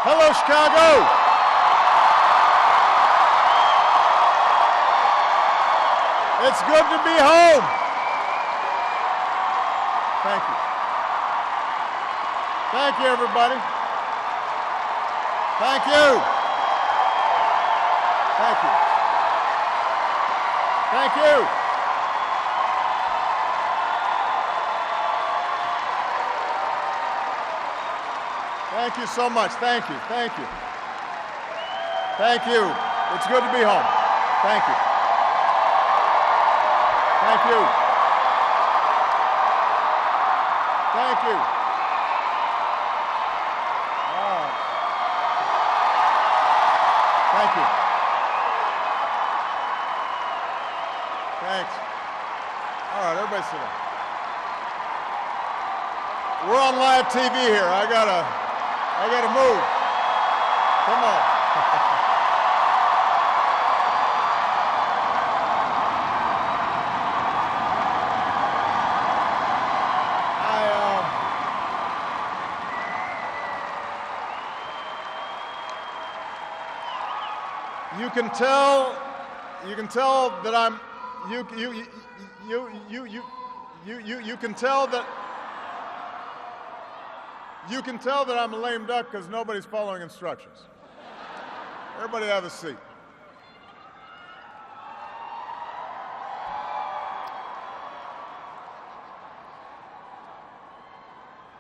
Hello, Chicago. It's good to be home. Thank you. Thank you, everybody. Thank you. Thank you. Thank you. Thank you so much. Thank you. Thank you. Thank you. It's good to be home. Thank you. Thank you. Thank you. Thank you. Thanks. All right, everybody sit down. We're on live TV here. I gotta move. Come on. You can tell that I'm you can tell that I'm a lame duck because nobody's following instructions. Everybody have a seat.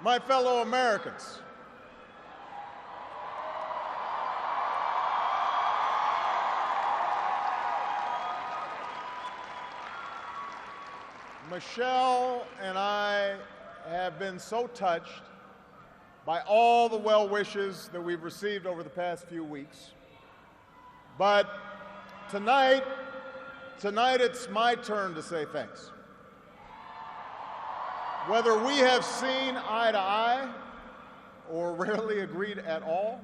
My fellow Americans, Michelle and I have been so touched by all the well wishes that we've received over the past few weeks. But tonight it's my turn to say thanks. Whether we have seen eye to eye or rarely agreed at all,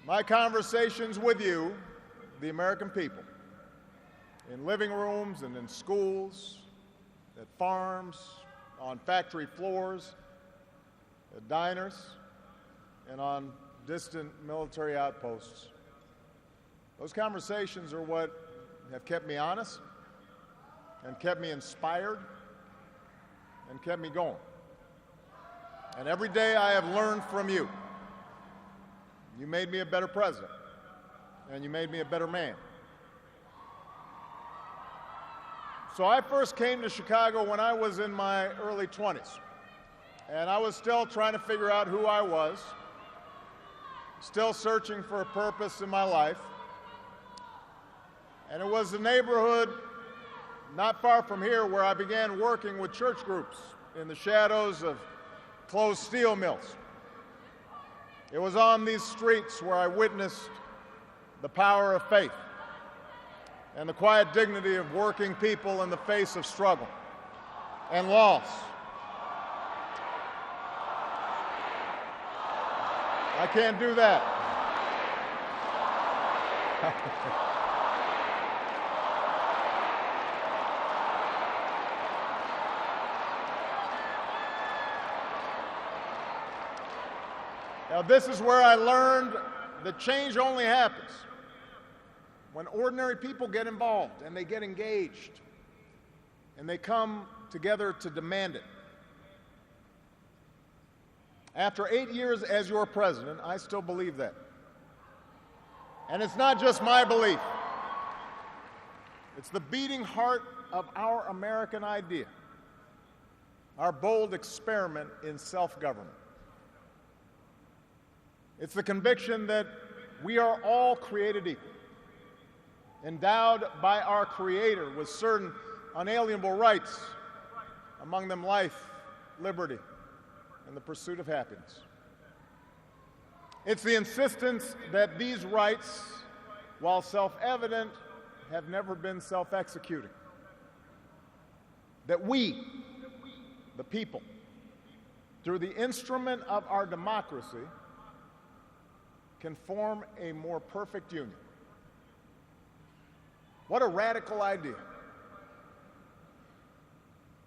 my conversations with you, the American people, in living rooms and in schools, at farms, on factory floors, at diners, and on distant military outposts. Those conversations are what have kept me honest and kept me inspired and kept me going. And every day I have learned from you. You made me a better president, and you made me a better man. So I first came to Chicago when I was in my early 20s, and I was still trying to figure out who I was, still searching for a purpose in my life. And it was the neighborhood not far from here where I began working with church groups in the shadows of closed steel mills. It was on these streets where I witnessed the power of faith and the quiet dignity of working people in the face of struggle and loss. I can't do that. Now, this is where I learned that change only happens when ordinary people get involved and they get engaged and they come together to demand it. After 8 years as your president, I still believe that. And it's not just my belief. It's the beating heart of our American idea, our bold experiment in self-government. It's the conviction that we are all created equal, endowed by our Creator with certain unalienable rights, among them life, liberty, and the pursuit of happiness. It's the insistence that these rights, while self-evident, have never been self-executing. That we, the people, through the instrument of our democracy, can form a more perfect union. What a radical idea.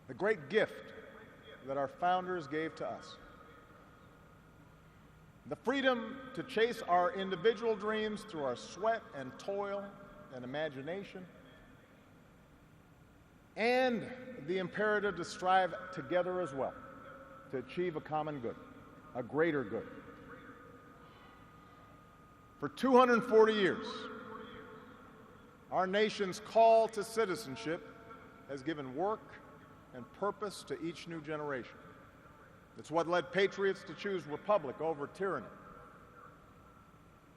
The great gift that our founders gave to us. the freedom to chase our individual dreams through our sweat and toil and imagination, and the imperative to strive together as well to achieve a common good, a greater good. For 240 years, our nation's call to citizenship has given work and purpose to each new generation. It's what led patriots to choose republic over tyranny,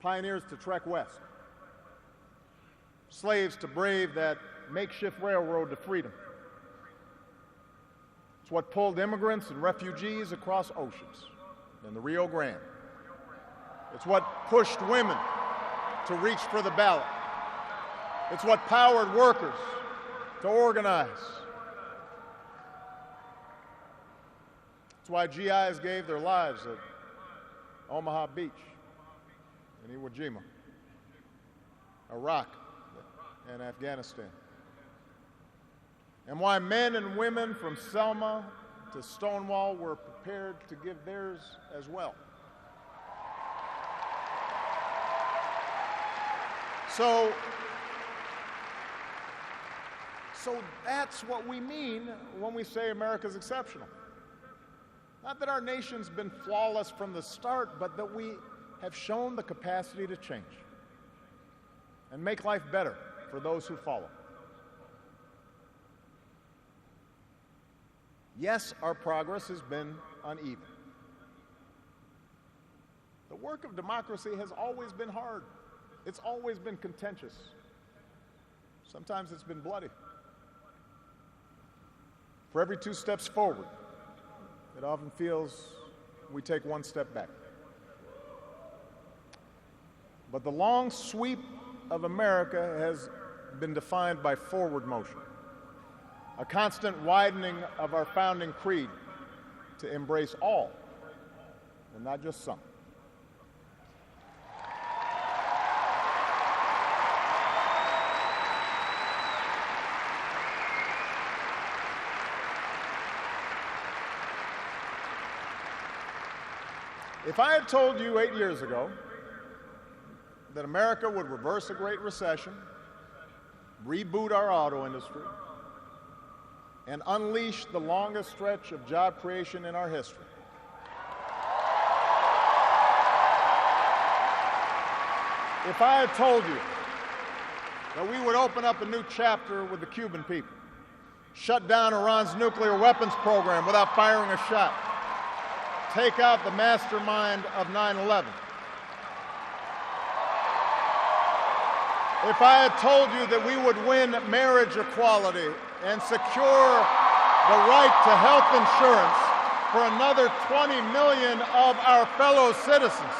pioneers to trek west, slaves to brave that makeshift railroad to freedom. It's what pulled immigrants and refugees across oceans in the Rio Grande. It's what pushed women to reach for the ballot. It's what powered workers to organize. It's why GIs gave their lives at Omaha Beach and Iwo Jima, Iraq, and Afghanistan. And why men and women from Selma to Stonewall were prepared to give theirs as well. So that's what we mean when we say America's exceptional. Not that our nation's been flawless from the start, but that we have shown the capacity to change and make life better for those who follow. Yes, our progress has been uneven. The work of democracy has always been hard. It's always been contentious. Sometimes it's been bloody. For every 2 steps forward, it often feels we take 1 step back. But the long sweep of America has been defined by forward motion, a constant widening of our founding creed to embrace all, and not just some. If I had told you 8 years ago that America would reverse a Great Recession, reboot our auto industry, and unleash the longest stretch of job creation in our history, if I had told you that we would open up a new chapter with the Cuban people, shut down Iran's nuclear weapons program without firing a shot, take out the mastermind of 9/11. If I had told you that we would win marriage equality and secure the right to health insurance for another 20 million of our fellow citizens,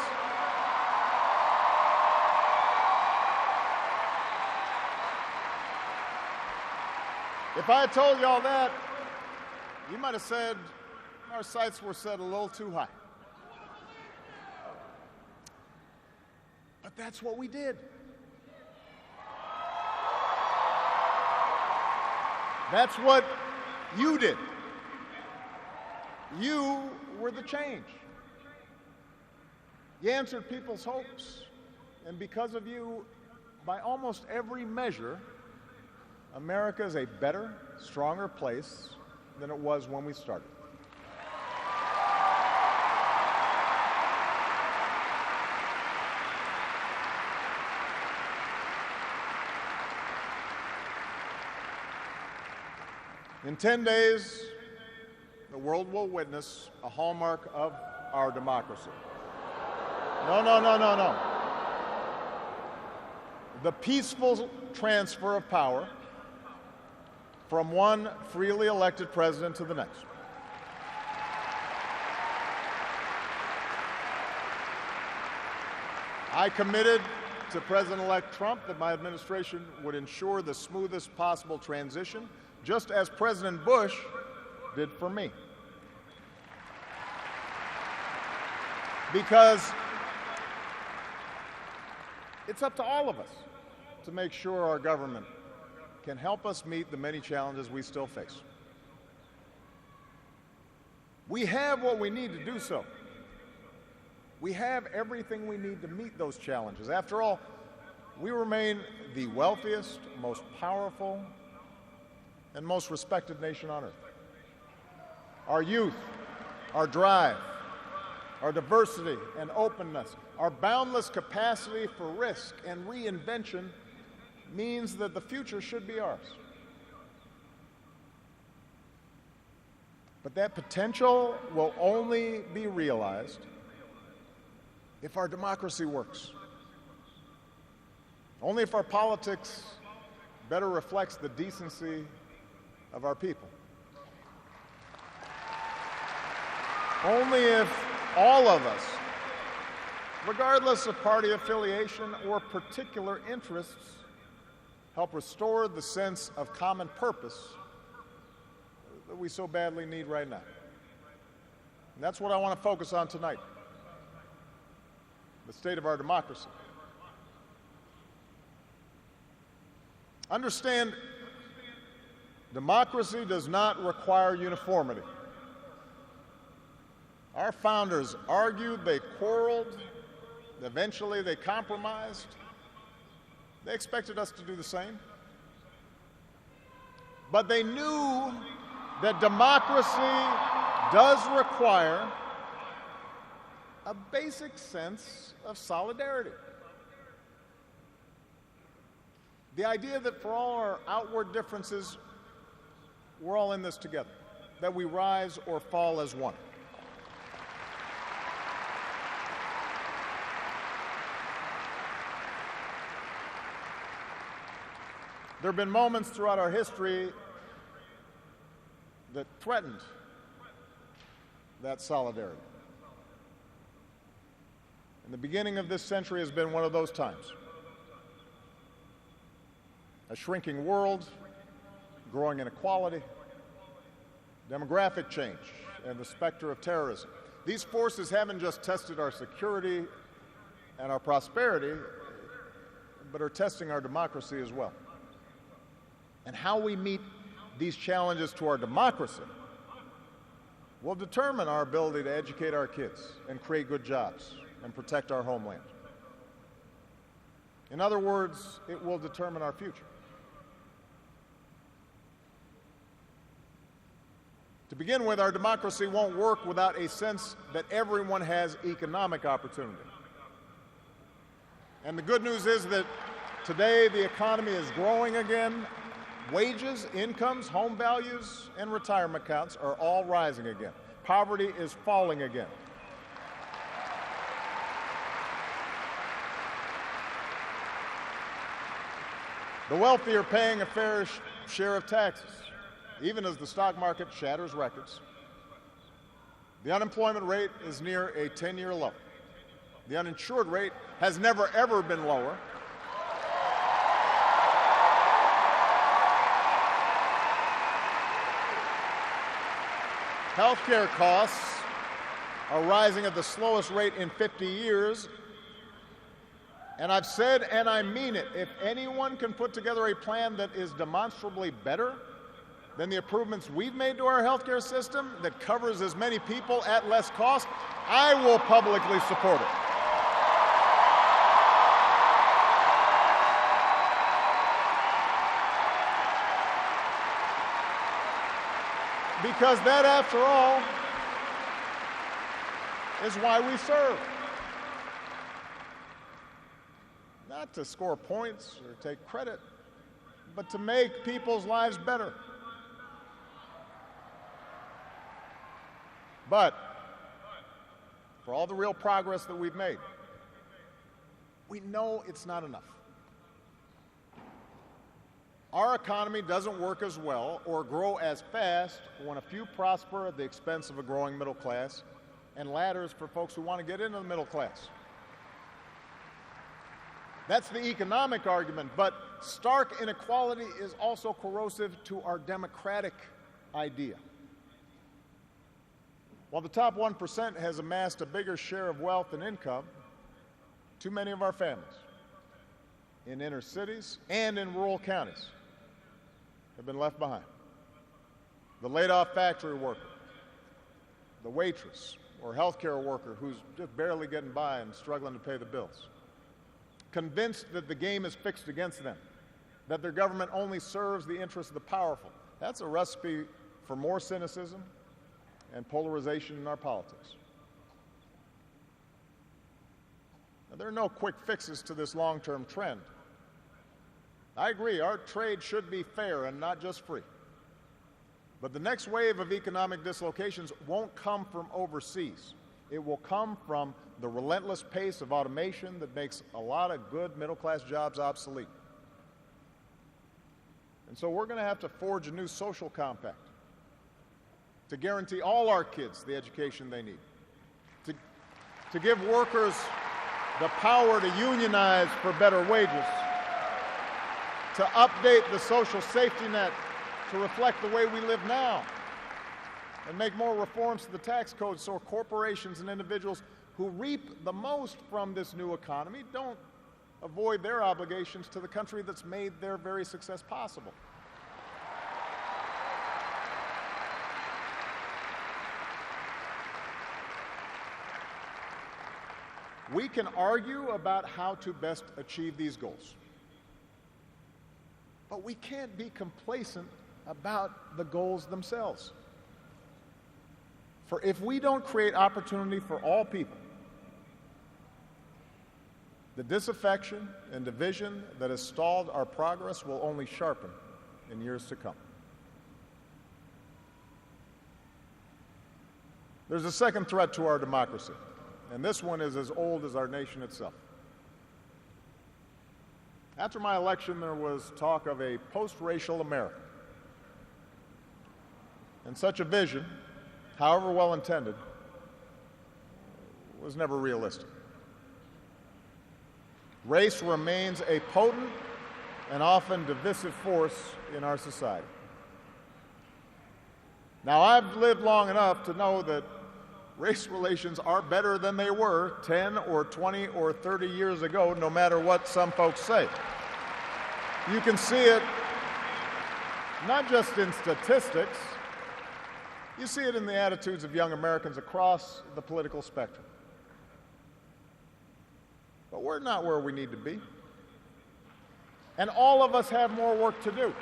if I had told you all that, you might have said, our sights were set a little too high. But that's what we did. That's what you did. You were the change. You answered people's hopes, and because of you, by almost every measure, America is a better, stronger place than it was when we started. In 10 days, the world will witness a hallmark of our democracy. No. The peaceful transfer of power from one freely elected president to the next. I committed to President-elect Trump that my administration would ensure the smoothest possible transition, just as President Bush did for me. Because it's up to all of us to make sure our government can help us meet the many challenges we still face. We have what we need to do so. We have everything we need to meet those challenges. After all, we remain the wealthiest, most powerful, and most respected nation on earth. Our youth, our drive, our diversity and openness, our boundless capacity for risk and reinvention means that the future should be ours. But that potential will only be realized if our democracy works. Only if our politics better reflects the decency of our people. Only if all of us, regardless of party affiliation or particular interests, help restore the sense of common purpose that we so badly need right now. And that's what I want to focus on tonight, the state of our democracy. Understand, democracy does not require uniformity. Our founders argued, they quarreled, eventually they compromised. They expected us to do the same. But they knew that democracy does require a basic sense of solidarity. The idea that for all our outward differences, we're all in this together, that we rise or fall as one. There have been moments throughout our history that threatened that solidarity. And the beginning of this century has been one of those times. A shrinking world, growing inequality, demographic change, and the specter of terrorism. These forces haven't just tested our security and our prosperity, but are testing our democracy as well. And how we meet these challenges to our democracy will determine our ability to educate our kids and create good jobs and protect our homeland. In other words, it will determine our future. To begin with, our democracy won't work without a sense that everyone has economic opportunity. And the good news is that today the economy is growing again. Wages, incomes, home values, and retirement accounts are all rising again. Poverty is falling again. The wealthy are paying a fair share of taxes, even as the stock market shatters records. The unemployment rate is near a 10-year low. The uninsured rate has never, ever been lower. Healthcare costs are rising at the slowest rate in 50 years. And I've said, and I mean it, if anyone can put together a plan that is demonstrably better than the improvements we've made to our healthcare system, that covers as many people at less cost, I will publicly support it. Because that, after all, is why we serve. Not to score points or take credit, but to make people's lives better. But for all the real progress that we've made, we know it's not enough. Our economy doesn't work as well or grow as fast when a few prosper at the expense of a growing middle class and ladders for folks who want to get into the middle class. That's the economic argument, but stark inequality is also corrosive to our democratic idea. While the top 1% has amassed a bigger share of wealth and income, too many of our families in inner cities and in rural counties have been left behind. The laid-off factory worker, the waitress, or healthcare worker who's just barely getting by and struggling to pay the bills. Convinced that the game is fixed against them, that their government only serves the interests of the powerful. That's a recipe for more cynicism and polarization in our politics. Now, there are no quick fixes to this long-term trend. I agree, our trade should be fair and not just free. But the next wave of economic dislocations won't come from overseas. It will come from the relentless pace of automation that makes a lot of good middle-class jobs obsolete. And so we're going to have to forge a new social compact to guarantee all our kids the education they need, to give workers the power to unionize for better wages, to update the social safety net to reflect the way we live now, and make more reforms to the tax code so corporations and individuals who reap the most from this new economy don't avoid their obligations to the country that's made their very success possible. We can argue about how to best achieve these goals, but we can't be complacent about the goals themselves. For if we don't create opportunity for all people, the disaffection and division that has stalled our progress will only sharpen in years to come. There's a second threat to our democracy, and this one is as old as our nation itself. After my election, there was talk of a post-racial America. And such a vision, however well intended, was never realistic. Race remains a potent and often divisive force in our society. Now, I've lived long enough to know that race relations are better than they were 10 or 20 or 30 years ago, no matter what some folks say. You can see it not just in statistics, you see it in the attitudes of young Americans across the political spectrum. But we're not where we need to be. And all of us have more work to do.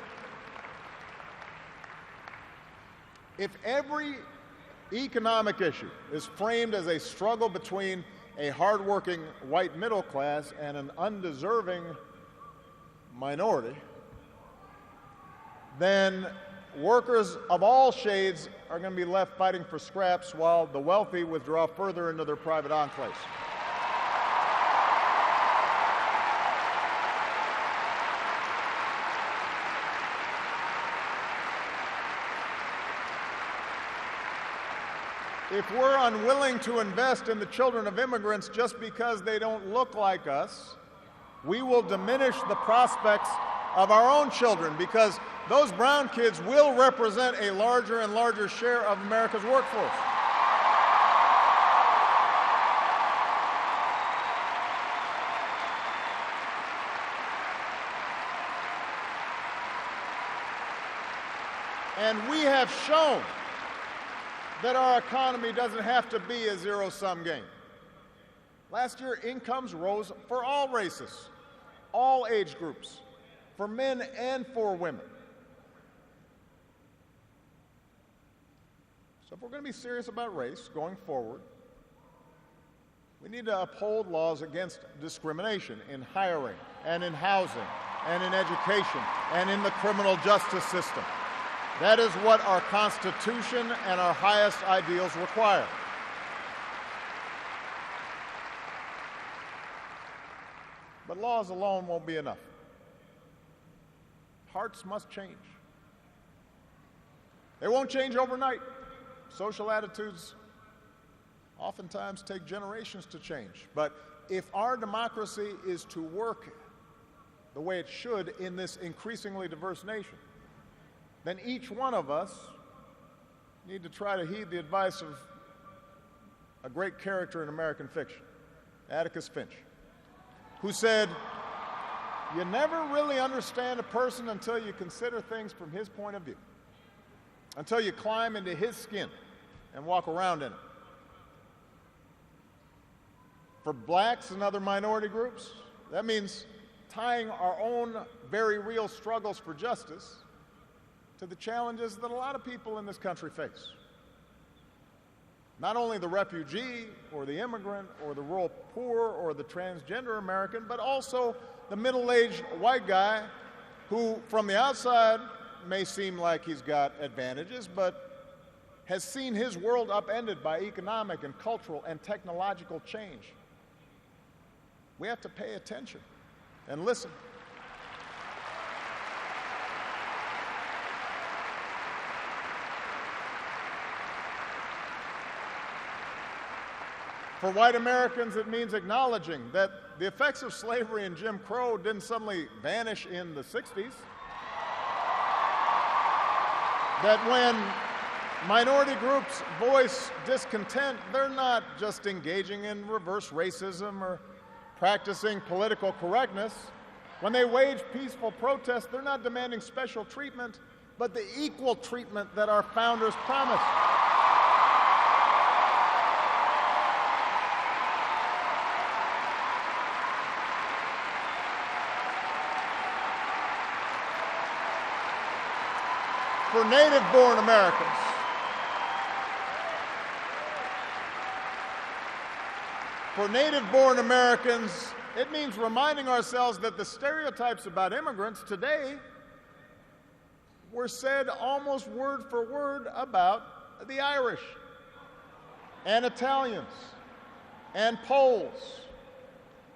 If every economic issue is framed as a struggle between a hardworking white middle class and an undeserving minority, then workers of all shades are going to be left fighting for scraps while the wealthy withdraw further into their private enclaves. If we're unwilling to invest in the children of immigrants just because they don't look like us, we will diminish the prospects of our own children, because those brown kids will represent a larger and larger share of America's workforce. And we have shown that our economy doesn't have to be a zero-sum game. Last year, incomes rose for all races, all age groups, for men and for women. So if we're going to be serious about race going forward, we need to uphold laws against discrimination in hiring and in housing and in education and in the criminal justice system. That is what our Constitution and our highest ideals require. But laws alone won't be enough. Hearts must change. They won't change overnight. Social attitudes oftentimes take generations to change. But if our democracy is to work the way it should in this increasingly diverse nation, then each one of us need to try to heed the advice of a great character in American fiction, Atticus Finch, who said, "You never really understand a person until you consider things from his point of view, until you climb into his skin and walk around in it. For blacks and other minority groups, that means tying our own very real struggles for justice to the challenges that a lot of people in this country face. Not only the refugee or the immigrant or the rural poor or the transgender American, but also the middle-aged white guy who, from the outside, may seem like he's got advantages, but has seen his world upended by economic and cultural and technological change. We have to pay attention and listen. For white Americans, it means acknowledging that the effects of slavery and Jim Crow didn't suddenly vanish in the 60s. That when minority groups voice discontent, they're not just engaging in reverse racism or practicing political correctness. When they wage peaceful protest, they're not demanding special treatment, but the equal treatment that our founders promised. For native-born Americans, it means reminding ourselves that the stereotypes about immigrants today were said almost word for word about the Irish and Italians and Poles,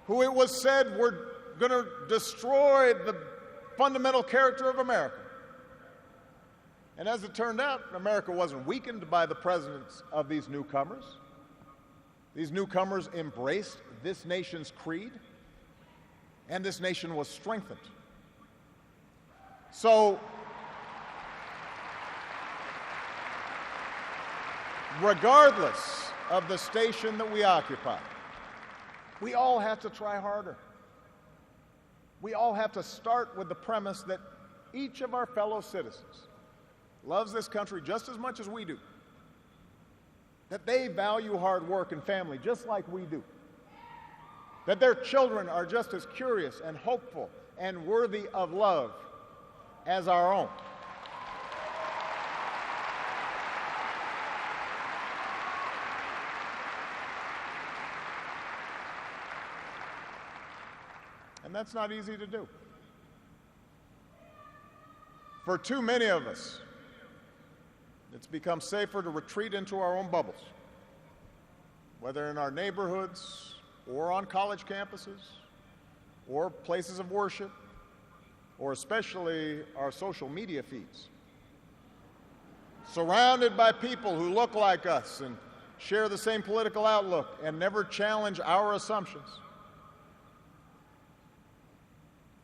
who it was said were going to destroy the fundamental character of America. And as it turned out, America wasn't weakened by the presence of these newcomers. These newcomers embraced this nation's creed, and this nation was strengthened. So, regardless of the station that we occupy, we all have to try harder. We all have to start with the premise that each of our fellow citizens loves this country just as much as we do, that they value hard work and family just like we do, that their children are just as curious and hopeful and worthy of love as our own. And that's not easy to do. For too many of us, it's become safer to retreat into our own bubbles, whether in our neighborhoods or on college campuses or places of worship, or especially our social media feeds. Surrounded by people who look like us and share the same political outlook and never challenge our assumptions.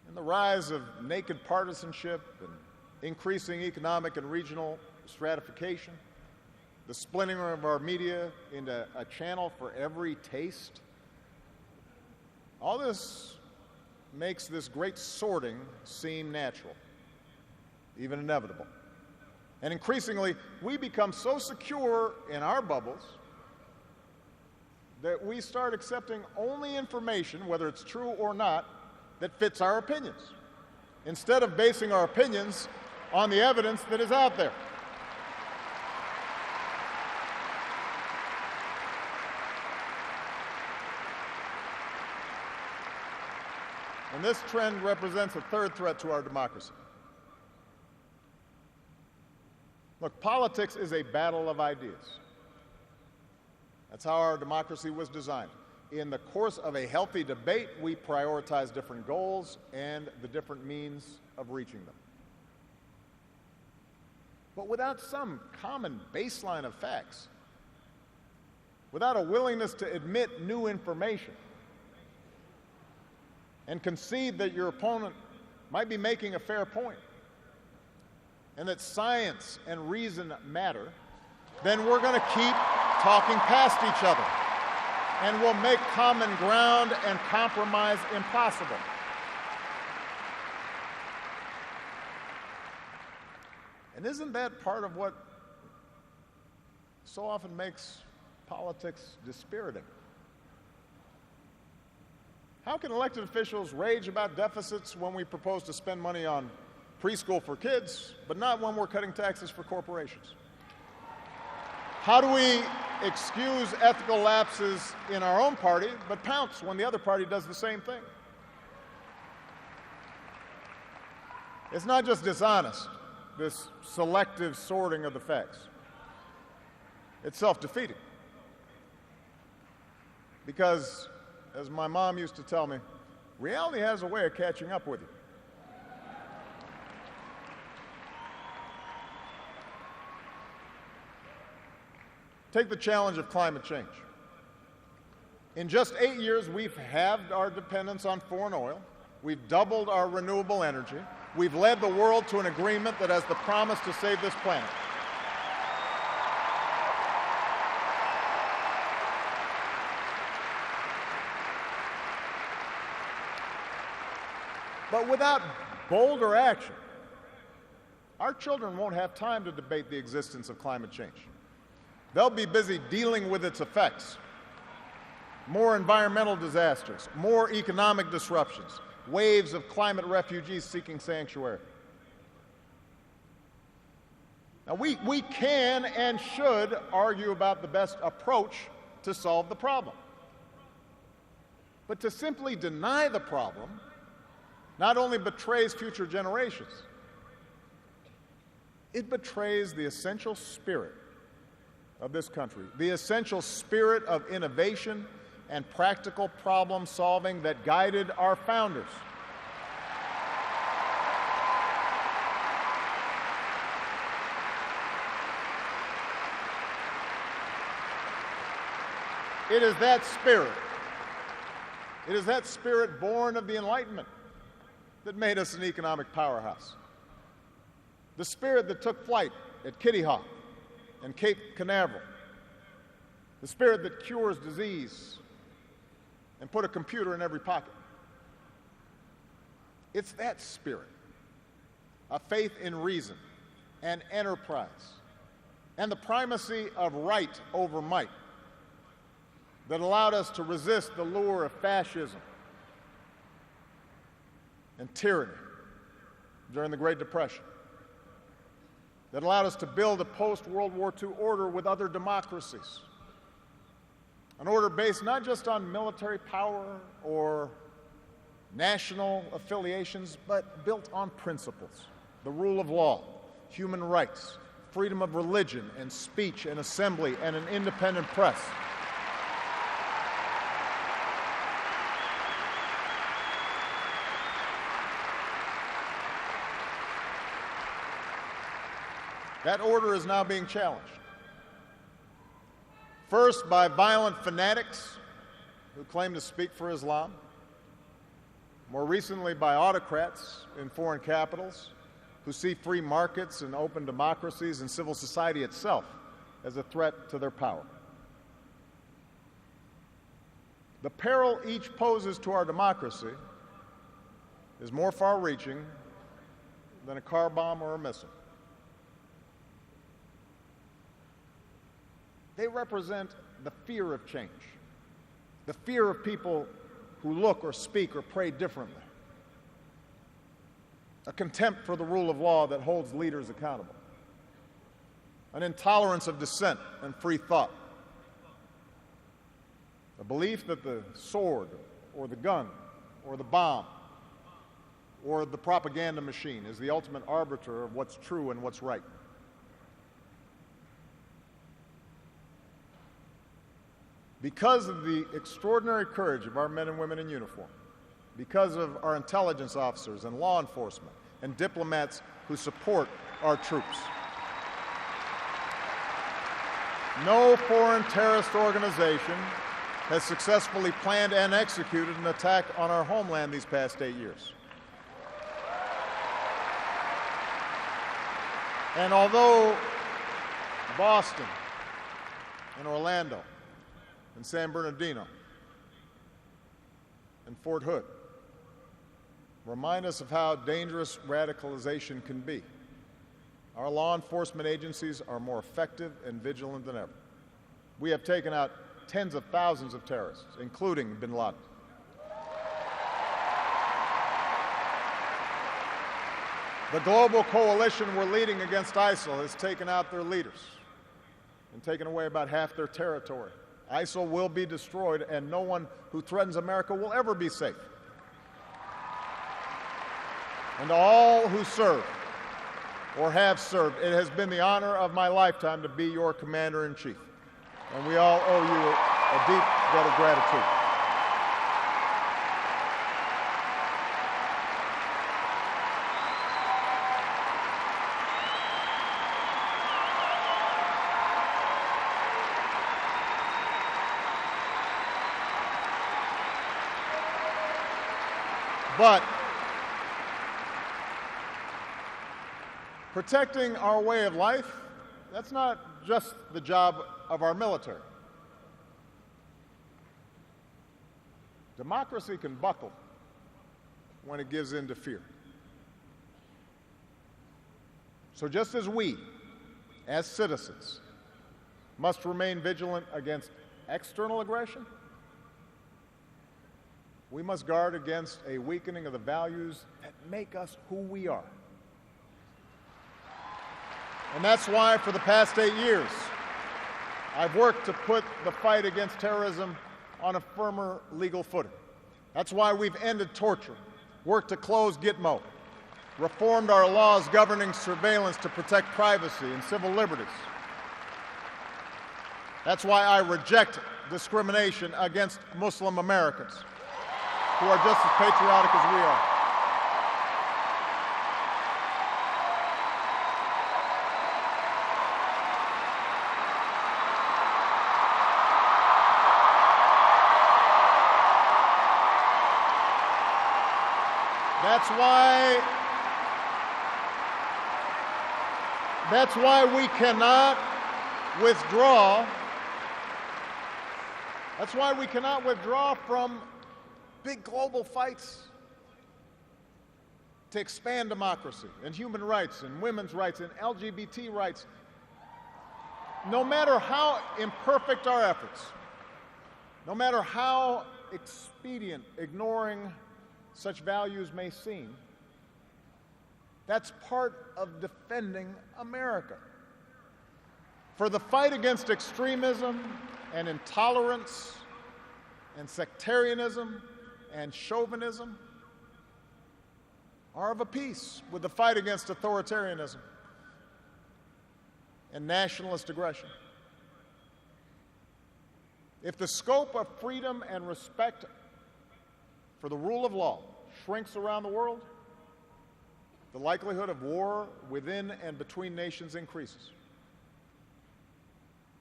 And the rise of naked partisanship and increasing economic and regional stratification, the splintering of our media into a channel for every taste, all this makes this great sorting seem natural, even inevitable. And increasingly, we become so secure in our bubbles that we start accepting only information, whether it's true or not, that fits our opinions, instead of basing our opinions on the evidence that is out there. And this trend represents a third threat to our democracy. Look, politics is a battle of ideas. That's how our democracy was designed. In the course of a healthy debate, we prioritize different goals and the different means of reaching them. But without some common baseline of facts, without a willingness to admit new information and concede that your opponent might be making a fair point, and that science and reason matter, then we're going to keep talking past each other, and we'll make common ground and compromise impossible. And isn't that part of what so often makes politics dispiriting? How can elected officials rage about deficits when we propose to spend money on preschool for kids, but not when we're cutting taxes for corporations? How do we excuse ethical lapses in our own party, but pounce when the other party does the same thing? It's not just dishonest, this selective sorting of the facts. It's self-defeating. Because, as my mom used to tell me, reality has a way of catching up with you. Take the challenge of climate change. In just 8 years, we've halved our dependence on foreign oil. We've doubled our renewable energy. We've led the world to an agreement that has the promise to save this planet. But without bolder action, our children won't have time to debate the existence of climate change. They'll be busy dealing with its effects. More environmental disasters, more economic disruptions, waves of climate refugees seeking sanctuary. Now, we can and should argue about the best approach to solve the problem. But to simply deny the problem not only betrays future generations, it betrays the essential spirit of this country, the essential spirit of innovation and practical problem solving that guided our founders. It is that spirit born of the Enlightenment that made us an economic powerhouse. The spirit that took flight at Kitty Hawk and Cape Canaveral. The spirit that cures disease and put a computer in every pocket. It's that spirit, a faith in reason and enterprise, and the primacy of right over might that allowed us to resist the lure of fascism and tyranny during the Great Depression, that allowed us to build a post-World War II order with other democracies, an order based not just on military power or national affiliations, but built on principles: the rule of law, human rights, freedom of religion and speech and assembly, and an independent press. That order is now being challenged. First, by violent fanatics who claim to speak for Islam. More recently, by autocrats in foreign capitals who see free markets and open democracies and civil society itself as a threat to their power. The peril each poses to our democracy is more far-reaching than a car bomb or a missile. They represent the fear of change, the fear of people who look or speak or pray differently, a contempt for the rule of law that holds leaders accountable, an intolerance of dissent and free thought, a belief that the sword or the gun or the bomb or the propaganda machine is the ultimate arbiter of what's true and what's right. Because of the extraordinary courage of our men and women in uniform, because of our intelligence officers and law enforcement and diplomats who support our troops, no foreign terrorist organization has successfully planned and executed an attack on our homeland these past 8 years. And although Boston and Orlando and San Bernardino and Fort Hood remind us of how dangerous radicalization can be, our law enforcement agencies are more effective and vigilant than ever. We have taken out tens of thousands of terrorists, including bin Laden. The global coalition we're leading against ISIL has taken out their leaders and taken away about half their territory. ISIL will be destroyed, and no one who threatens America will ever be safe. And to all who serve or have served, it has been the honor of my lifetime to be your commander-in-chief. And we all owe you a deep debt of gratitude. But protecting our way of life, that's not just the job of our military. Democracy can buckle when it gives in to fear. So just as we, as citizens, must remain vigilant against external aggression, we must guard against a weakening of the values that make us who we are. And that's why for the past 8 years, I've worked to put the fight against terrorism on a firmer legal footing. That's why we've ended torture, worked to close Gitmo, reformed our laws governing surveillance to protect privacy and civil liberties. That's why I reject discrimination against Muslim Americans, who are just as patriotic as we are. That's why we cannot withdraw. That's why we cannot withdraw from big global fights to expand democracy and human rights and women's rights and LGBT rights. No matter how imperfect our efforts, no matter how expedient ignoring such values may seem, that's part of defending America. For the fight against extremism and intolerance and sectarianism and chauvinism are of a piece with the fight against authoritarianism and nationalist aggression. If the scope of freedom and respect for the rule of law shrinks around the world, the likelihood of war within and between nations increases,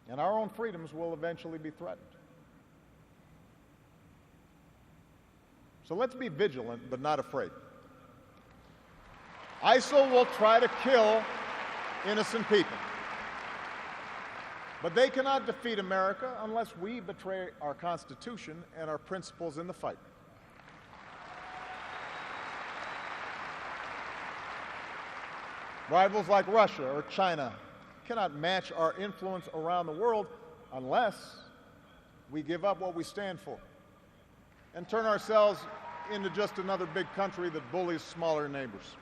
and our own freedoms will eventually be threatened. So let's be vigilant but not afraid. ISIL will try to kill innocent people, but they cannot defeat America unless we betray our Constitution and our principles in the fight. Rivals like Russia or China cannot match our influence around the world unless we give up what we stand for and turn ourselves into just another big country that bullies smaller neighbors.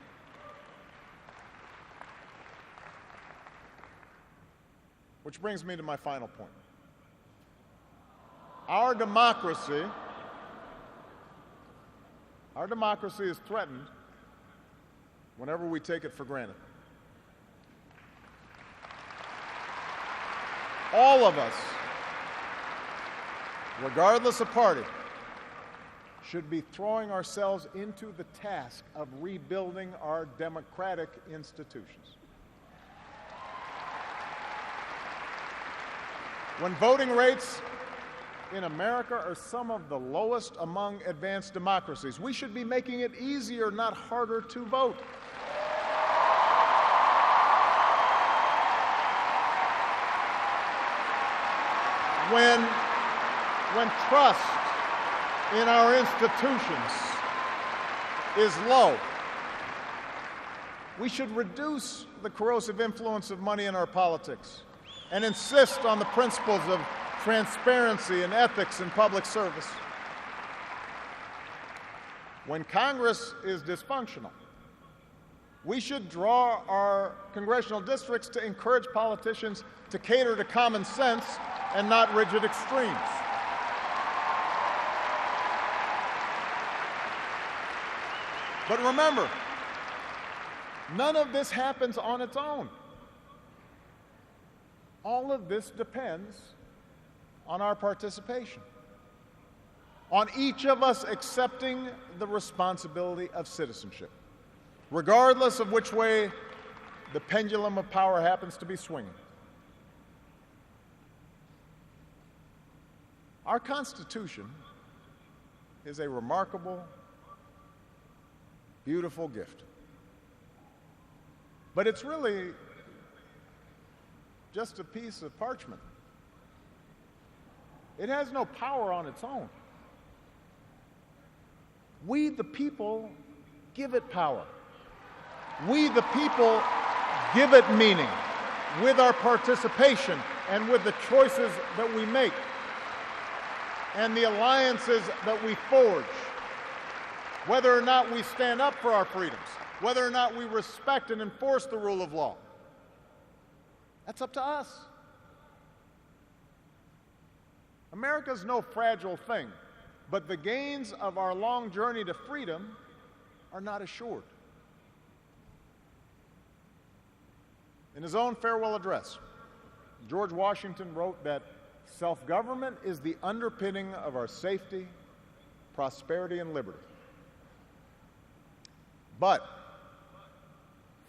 Which brings me to my final point. Our democracy is threatened whenever we take it for granted. All of us, regardless of party, should be throwing ourselves into the task of rebuilding our democratic institutions. When voting rates in America are some of the lowest among advanced democracies, we should be making it easier, not harder, to vote. When trust in our institutions is low, we should reduce the corrosive influence of money in our politics and insist on the principles of transparency and ethics in public service. When Congress is dysfunctional, We should draw our congressional districts to encourage politicians to cater to common sense and not rigid extremes. But remember, none of this happens on its own. All of this depends on our participation, on each of us accepting the responsibility of citizenship, regardless of which way the pendulum of power happens to be swinging. Our Constitution is a remarkable, beautiful gift. But it's really just a piece of parchment. It has no power on its own. We, the people, give it power. We, the people, give it meaning with our participation and with the choices that we make and the alliances that we forge, whether or not we stand up for our freedoms, whether or not we respect and enforce the rule of law. That's up to us. America's no fragile thing, but the gains of our long journey to freedom are not assured. In his own farewell address, George Washington wrote that self-government is the underpinning of our safety, prosperity, and liberty. But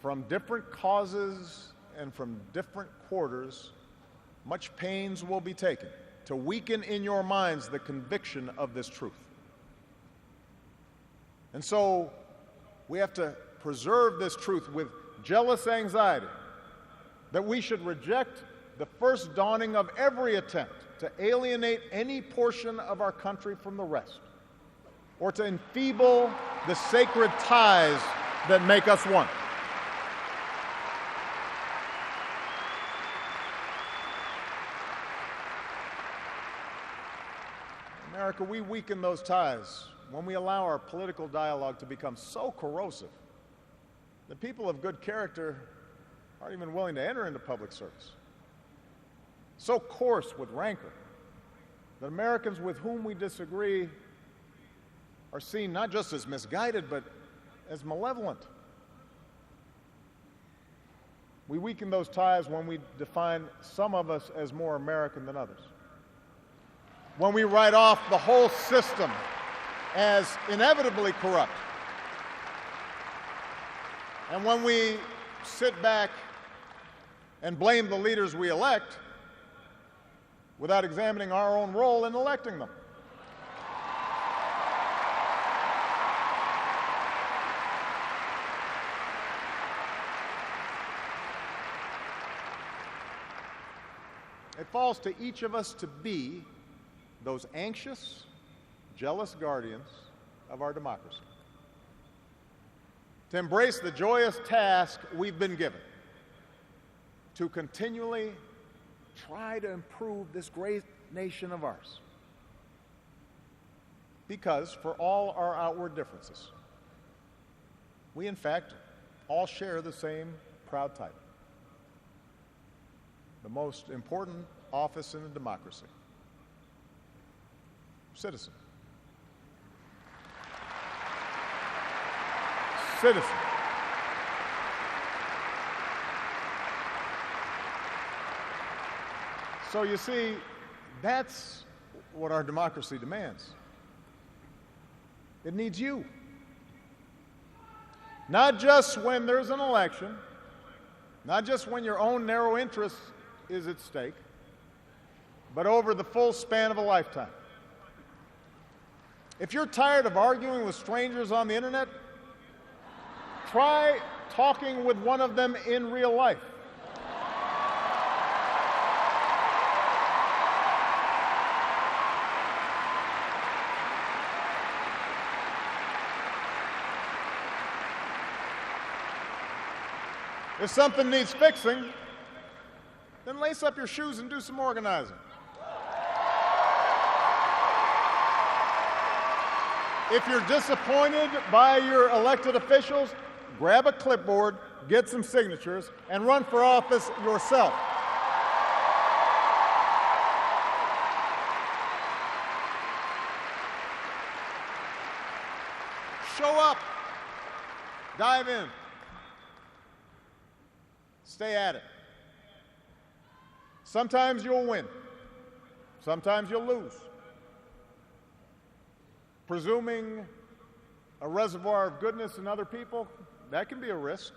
from different causes and from different quarters, much pains will be taken to weaken in your minds the conviction of this truth. And so we have to preserve this truth with jealous anxiety that we should reject the first dawning of every attempt to alienate any portion of our country from the rest, or to enfeeble the sacred ties that make us one. America, we weaken those ties when we allow our political dialogue to become so corrosive that people of good character aren't even willing to enter into public service. So coarse with rancor that Americans with whom we disagree are seen not just as misguided, but as malevolent. We weaken those ties when we define some of us as more American than others, when we write off the whole system as inevitably corrupt, and when we sit back and blame the leaders we elect without examining our own role in electing them. It falls to each of us to be those anxious, jealous guardians of our democracy, to embrace the joyous task we've been given, to continually try to improve this great nation of ours. Because for all our outward differences, we in fact all share the same proud title, the most important office in a democracy: citizen. Citizen. So you see, that's what our democracy demands. It needs you. Not just when there's an election, not just when your own narrow interest is at stake, but over the full span of a lifetime. If you're tired of arguing with strangers on the internet, try talking with one of them in real life. If something needs fixing, then lace up your shoes and do some organizing. If you're disappointed by your elected officials, grab a clipboard, get some signatures, and run for office yourself. Show up. Dive in. Stay at it. Sometimes you'll win. Sometimes you'll lose. Presuming a reservoir of goodness in other people, that can be a risk.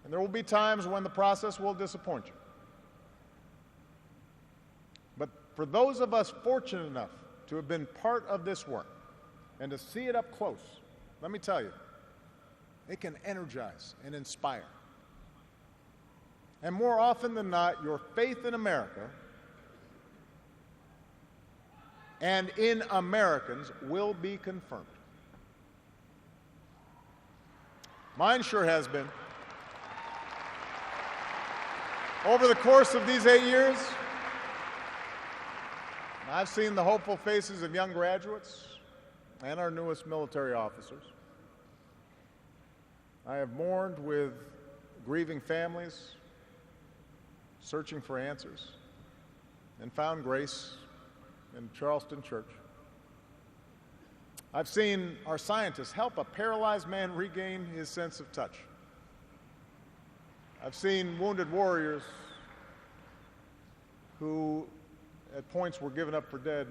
And there will be times when the process will disappoint you. But for those of us fortunate enough to have been part of this work and to see it up close, let me tell you, it can energize and inspire. And more often than not, your faith in America and in Americans will be confirmed. Mine sure has been. Over the course of these 8 years, I've seen the hopeful faces of young graduates and our newest military officers. I have mourned with grieving families, searching for answers, and found grace in Charleston Church. I've seen our scientists help a paralyzed man regain his sense of touch. I've seen wounded warriors who at points were given up for dead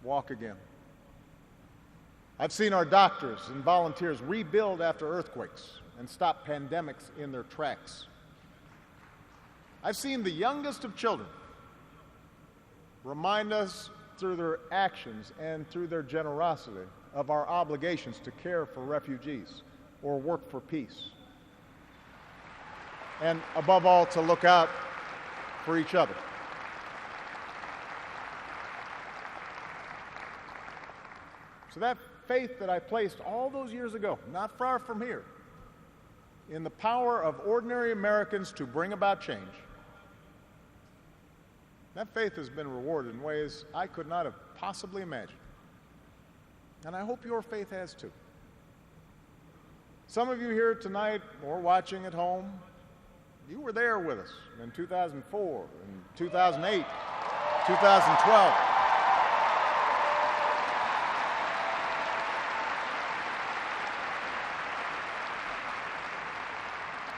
walk again. I've seen our doctors and volunteers rebuild after earthquakes and stop pandemics in their tracks. I've seen the youngest of children remind us through their actions and through their generosity of our obligations to care for refugees or work for peace. And above all, to look out for each other. So that faith that I placed all those years ago, not far from here, in the power of ordinary Americans to bring about change, that faith has been rewarded in ways I could not have possibly imagined. And I hope your faith has too. Some of you here tonight or watching at home, you were there with us in 2004, in 2008, 2012.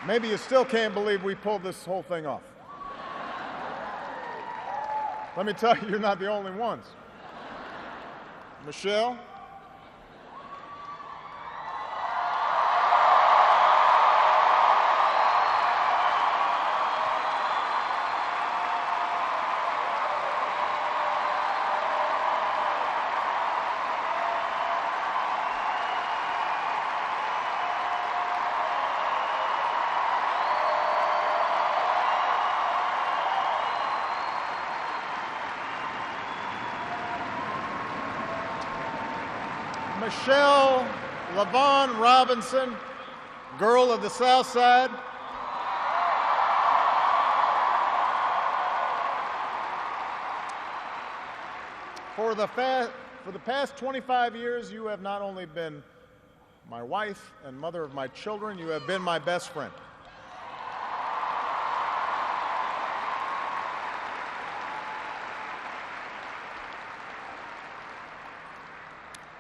Maybe you still can't believe we pulled this whole thing off. Let me tell you, you're not the only ones. Michelle, Michelle LaVaughn Robinson, girl of the South Side. For the past 25 years, you have not only been my wife and mother of my children, you have been my best friend.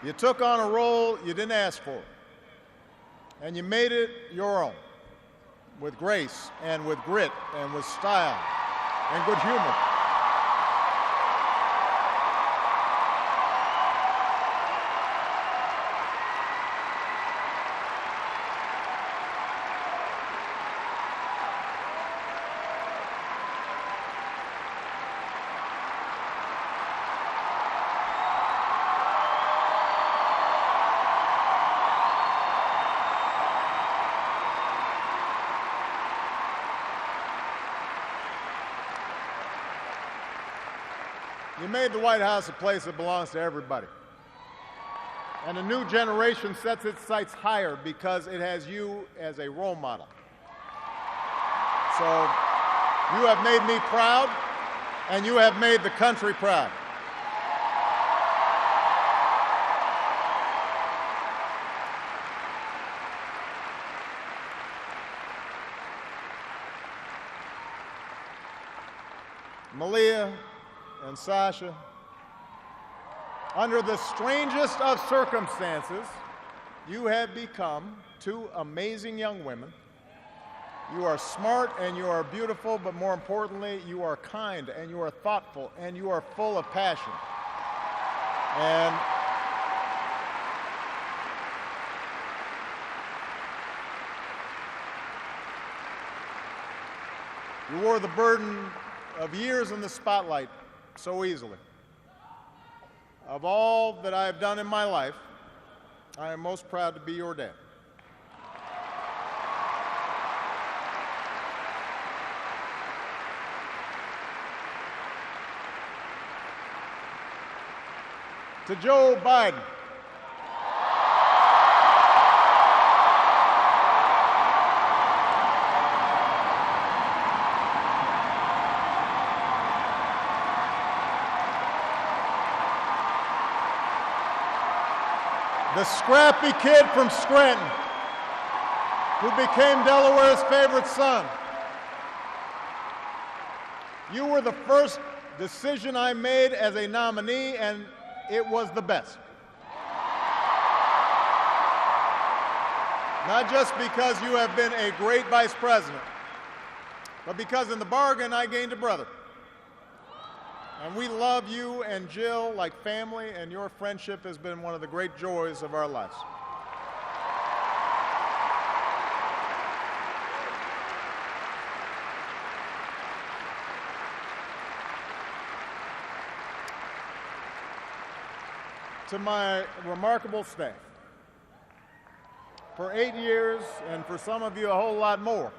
You took on a role you didn't ask for, and you made it your own, with grace and with grit and with style and good humor. You made the White House a place that belongs to everybody. And a new generation sets its sights higher because it has you as a role model. So you have made me proud, and you have made the country proud. Malia and Sasha, under the strangest of circumstances, you have become two amazing young women. You are smart and you are beautiful, but more importantly, you are kind and you are thoughtful and you are full of passion. And you wore the burden of years in the spotlight so easily. Of all that I have done in my life, I am most proud to be your dad. To Joe Biden, the scrappy kid from Scranton who became Delaware's favorite son. You were the first decision I made as a nominee, and it was the best. Not just because you have been a great vice president, but because in the bargain I gained a brother. And we love you and Jill like family, and your friendship has been one of the great joys of our lives. To my remarkable staff, for 8 years, and for some of you a whole lot more,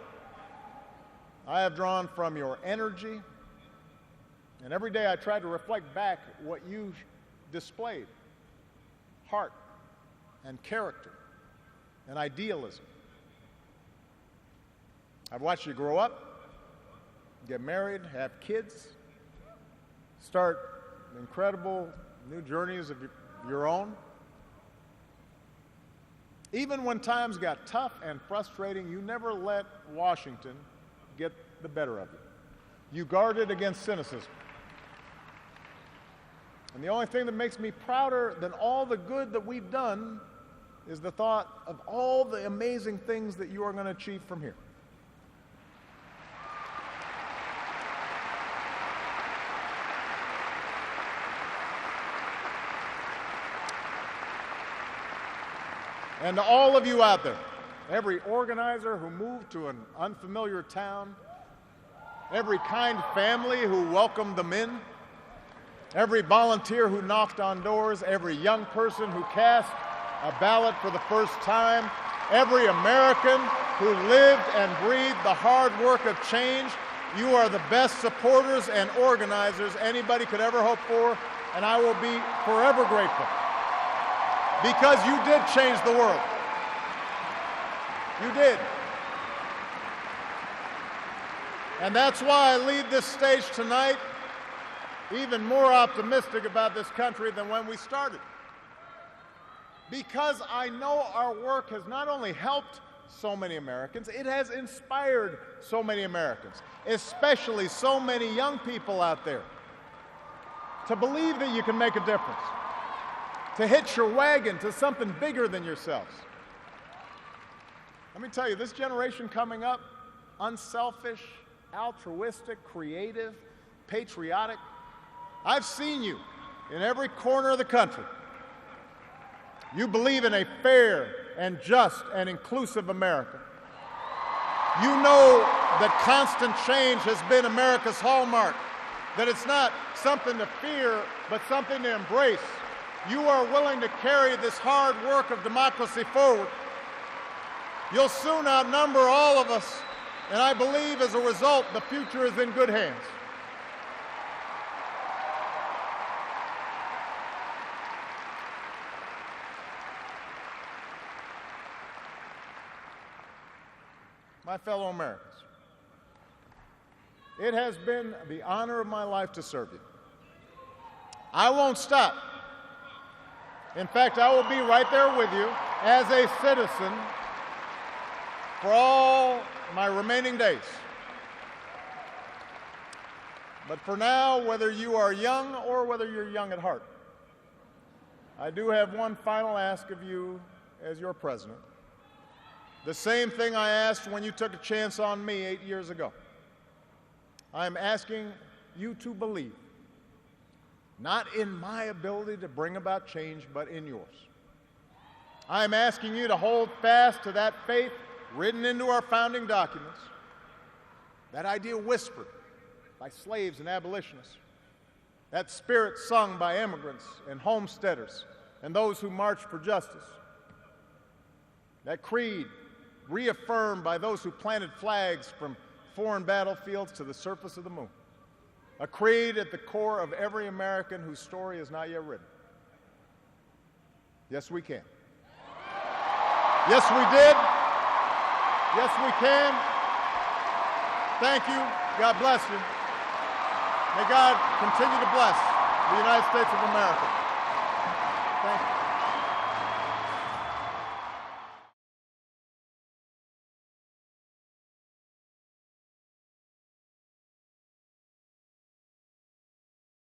I have drawn from your energy, and every day I try to reflect back what you displayed: heart and character and idealism. I've watched you grow up, get married, have kids, start incredible new journeys of your own. Even when times got tough and frustrating, you never let Washington get the better of you. You guarded against cynicism. And the only thing that makes me prouder than all the good that we've done is the thought of all the amazing things that you are going to achieve from here. And to all of you out there, every organizer who moved to an unfamiliar town, every kind family who welcomed them in, every volunteer who knocked on doors, every young person who cast a ballot for the first time, every American who lived and breathed the hard work of change, you are the best supporters and organizers anybody could ever hope for, and I will be forever grateful. Because you did change the world. You did. And that's why I leave this stage tonight even more optimistic about this country than when we started. Because I know our work has not only helped so many Americans, it has inspired so many Americans, especially so many young people out there, to believe that you can make a difference, to hitch your wagon to something bigger than yourselves. Let me tell you, this generation coming up, unselfish, altruistic, creative, patriotic, I've seen you in every corner of the country. You believe in a fair and just and inclusive America. You know that constant change has been America's hallmark, that it's not something to fear, but something to embrace. You are willing to carry this hard work of democracy forward. You'll soon outnumber all of us, and I believe as a result, the future is in good hands. My fellow Americans, it has been the honor of my life to serve you. I won't stop. In fact, I will be right there with you as a citizen for all my remaining days. But for now, whether you are young or whether you're young at heart, I do have one final ask of you as your president. The same thing I asked when you took a chance on me 8 years ago. I'm asking you to believe, not in my ability to bring about change, but in yours. I'm asking you to hold fast to that faith written into our founding documents, that idea whispered by slaves and abolitionists, that spirit sung by immigrants and homesteaders and those who marched for justice, that creed reaffirmed by those who planted flags from foreign battlefields to the surface of the moon, a creed at the core of every American whose story is not yet written. Yes, we can. Yes, we did. Yes, we can. Thank you. God bless you. May God continue to bless the United States of America. Thank you.